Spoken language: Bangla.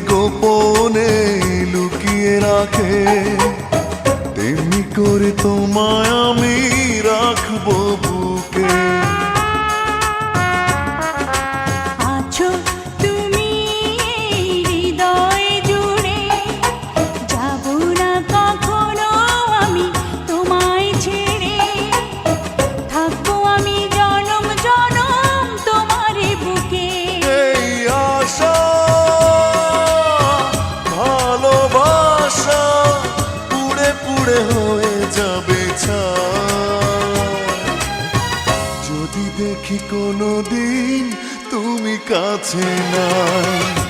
গোপনে লুকিয়ে রাখে, তেমনি করে তোমায় আমি রাখবো বুকে। আছো তুমি হৃদয় জুড়ে, যাব না কখনো আমি তোমায় ছেড়ে, থাকবো আমি জনম জনম তোমার বুকে। এই আশা ভালোবাসা পুড়ে পুড়ে হয়ে যাবে ছাই, যদি দেখি কোনোদিন তুমি কাছে নাই।